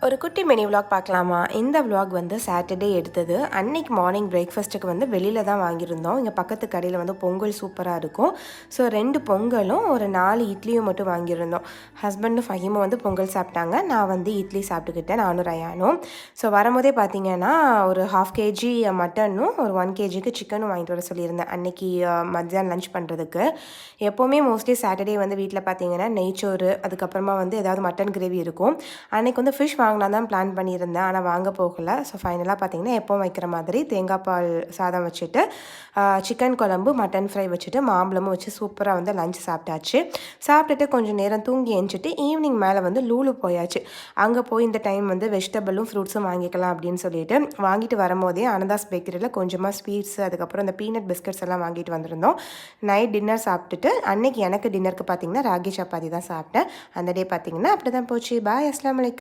ஒரு குட்டி mini vlog பார்க்கலாமா? இந்த விலாக் வந்து சாட்டர்டே எடுத்தது. அன்னைக்கு மார்னிங் பிரேக்ஃபாஸ்ட்டுக்கு வந்து வெளியில் தான் வாங்கியிருந்தோம். இங்கே பக்கத்து கடையில் வந்து பொங்கல் சூப்பராக இருக்கும். ஸோ 2 பொங்கலும் ஒரு 4 இட்லியும் மட்டும் வாங்கியிருந்தோம். ஹஸ்பண்டும் ஃபஹீமும் வந்து பொங்கல் சாப்பிட்டாங்க. நான் வந்து இட்லி சாப்பிட்டுக்கிட்டேன், நானும் ரயானும். ஸோ வரும்போதே பார்த்தீங்கன்னா ஒரு 1/2 கேஜி மட்டனும் ஒரு 1 கேஜிக்கு சிக்கனும் வாங்கிட்டு வர சொல்லியிருந்தேன் அன்னைக்கு மத்தியானம் லஞ்ச் பண்ணுறதுக்கு. எப்போவுமே மோஸ்ட்லி சாட்டர்டே வந்து வீட்டில் பார்த்தீங்கன்னா நெய்ச்சோறு, அதுக்கப்புறமா வந்து ஏதாவது மட்டன் கிரேவி இருக்கும். அன்னைக்கு வந்து ஃபிஷ் வாங்கலாம் தான் பிளான் பண்ணியிருந்தேன், ஆனால் வாங்க போகலை. ஸோ ஃபைனலாக பார்த்தீங்கன்னா எப்போவும் வைக்கிற மாதிரி தேங்காய் பால் சாதம் வச்சுட்டு சிக்கன் குழம்பு, மட்டன் ஃப்ரை வச்சுட்டு மாம்பழமும் வச்சு சூப்பராக வந்து லஞ்ச் சாப்பிட்டாச்சு. சாப்பிட்டுட்டு கொஞ்சம் நேரம் தூங்கி எழுந்துட்டு ஈவினிங் மேலே வந்து லூலு போயாச்சு. அங்கே போய் இந்த டைம் வந்து வெஜிடபிளும் ஃப்ரூட்ஸும் வாங்கிக்கலாம் அப்படின்னு சொல்லிட்டு வாங்கிட்டு வரும்போதே அனதாஸ் பேக்கரியில் கொஞ்சமாக ஸ்வீட்ஸ், அதுக்கப்புறம் இந்த பீனட் பிஸ்கட்ஸ் எல்லாம் வாங்கிட்டு வந்திருந்தோம். நைட் டின்னர் சாப்பிட்டுட்டு அன்னைக்கு எனக்கு டின்னருக்கு பார்த்தீங்கன்னா ராகி சப்பாத்தி தான் சாப்பிட்டேன். அந்த டே பார்த்தீங்கன்னா அப்படி தான் போச்சு. பாய், அஸ்ஸலாமு அலைக்கும்.